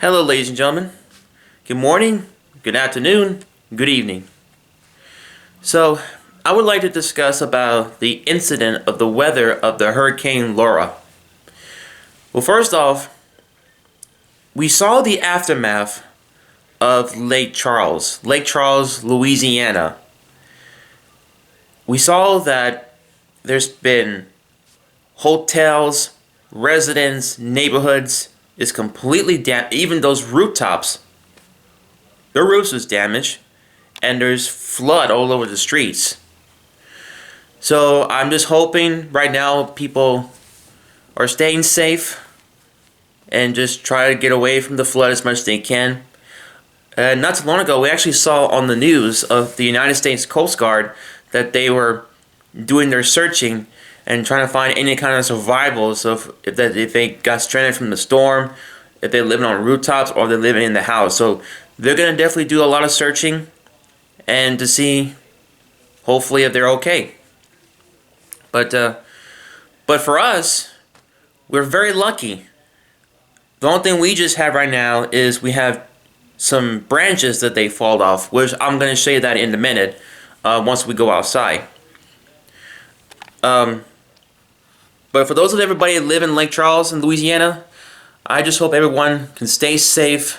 Hello, ladies and gentlemen. Good morning, good afternoon, good evening. So, I would like to discuss about the incident of the weather of the Hurricane Laura. Well, first off, we saw the aftermath of Lake Charles, Louisiana. We saw that there's been hotels, residents, neighborhoods is completely damaged. Even those rooftops, their roofs was damaged, and there's flood all over the streets. So I'm just hoping right now people are staying safe and just try to get away from the flood as much as they can. Not too long ago, we actually saw on the news of the United States Coast Guard that they were doing their searching and trying to find any kind of survivals of if they got stranded from the storm, if they're living on rooftops, or they're living in the house. So they're going to definitely do a lot of searching and to see, hopefully, if they're okay. But for us, we're very lucky. The only thing we just have right now is we have some branches that they fall off, which I'm going to show you that in a minute once we go outside. But for those of everybody that live in Lake Charles in Louisiana, I just hope everyone can stay safe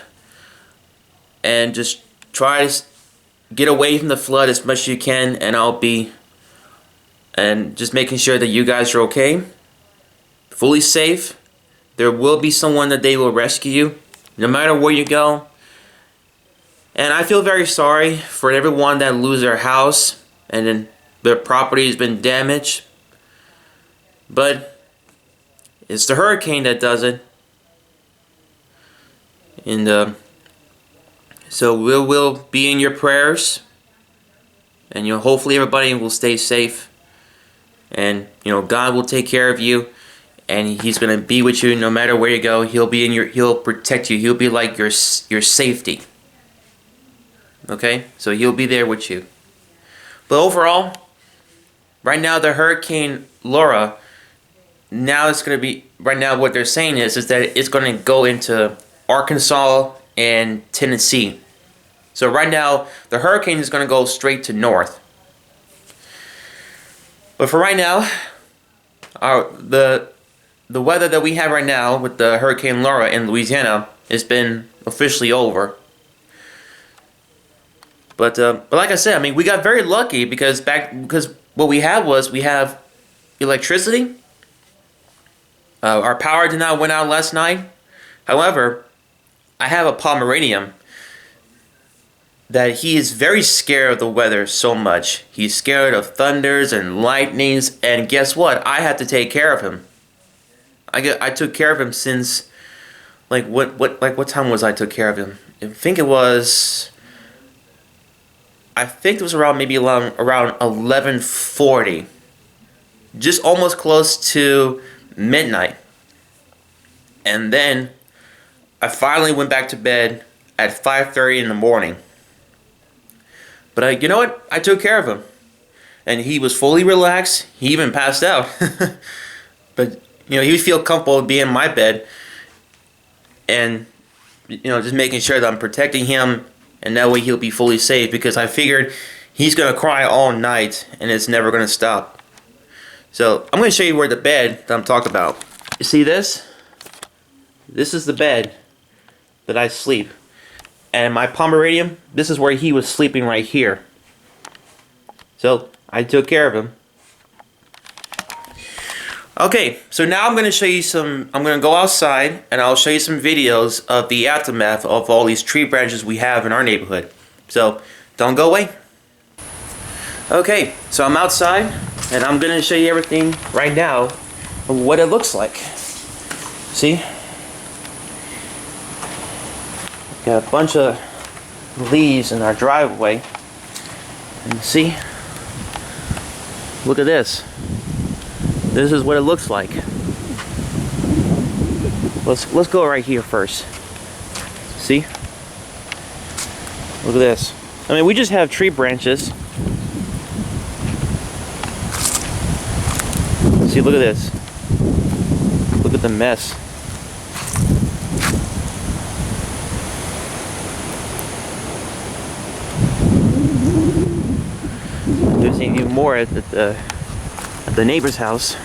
and just try to get away from the flood as much as you can, and just making sure that you guys are okay, fully safe. There will be someone that they will rescue you, no matter where you go. And I feel very sorry for everyone that lose their house and then their property has been damaged. But it's the hurricane that does it. And so we'll be in your prayers. And hopefully everybody will stay safe. And God will take care of you. And He's gonna be with you no matter where you go. He'll protect you. He'll be like your safety. Okay? So He'll be there with you. But overall, right now the Hurricane Laura, right now what they're saying is that it's gonna go into Arkansas and Tennessee. So right now the hurricane is gonna go straight to north. But for right now, the weather that we have right now with the Hurricane Laura in Louisiana has been officially over. But like I said, I mean, we got very lucky because what we have electricity. Our power did not went out last night. However, I have a Pomeranian that he is very scared of the weather so much. He's scared of thunders and lightnings, and guess what? I have to take care of him. I took care of him since what time was I took care of him? I think it was around 11:40. Just almost close to midnight. And then I finally went back to bed at 5:30 in the morning. But you know what? I took care of him. And he was fully relaxed. He even passed out. But he would feel comfortable being in my bed. And just making sure that I'm protecting him, and that way he'll be fully safe, because I figured he's going to cry all night and it's never going to stop. So I'm going to show you where the bed that I'm talking about. You see this? This is the bed that I sleep. And my Pomeranian, this is where he was sleeping right here. So I took care of him. Okay, so now I'm going to show you I'm going to go outside and I'll show you some videos of the aftermath of all these tree branches we have in our neighborhood. So don't go away. Okay, so I'm outside and I'm going to show you everything right now of what it looks like. See? Got a bunch of leaves in our driveway. And see? Look at this. This is what it looks like. Let's go right here first. See? Look at this. I mean, we just have tree branches. See, look at this. Look at the mess. noticing even more at the neighbor's house.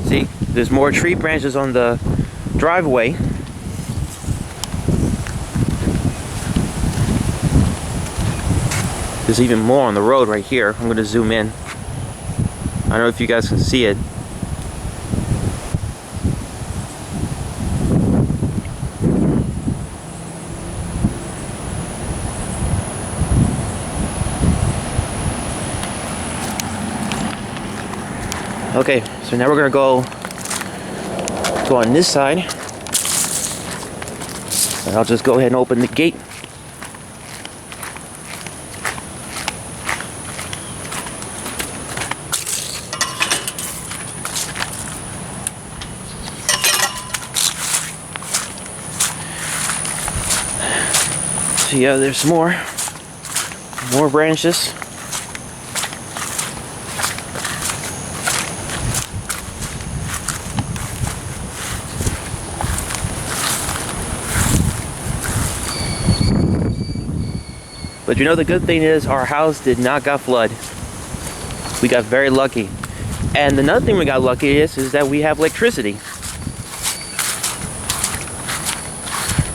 See, there's more tree branches on the driveway. There's even more on the road right here. I'm going to zoom in. I don't know if you guys can see it. Okay, so now we're gonna go on this side, and I'll just go ahead and open the gate. So yeah, there's more branches. But you know, the good thing is our house did not got flood. We got very lucky. And another thing we got lucky is that we have electricity.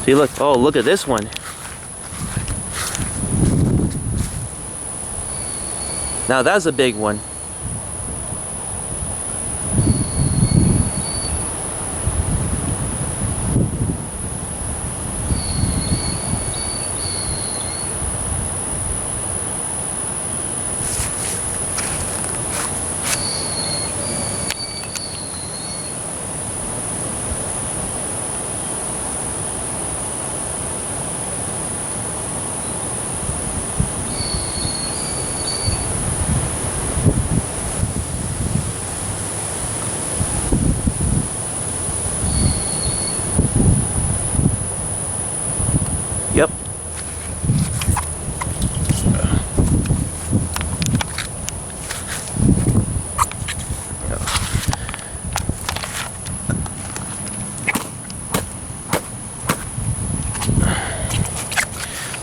See, look, oh, look at this one. Now that's a big one. Yep.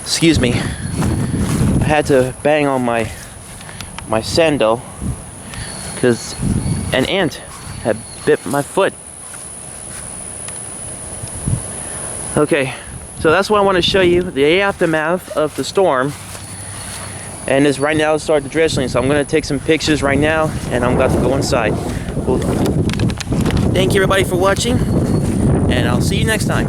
Excuse me. I had to bang on my sandal because an ant had bit my foot. Okay. So that's what I want to show you, the aftermath of the storm. And it's right now it's started drizzling, so I'm going to take some pictures right now, and I'm about to go inside. Well, thank you everybody for watching, and I'll see you next time.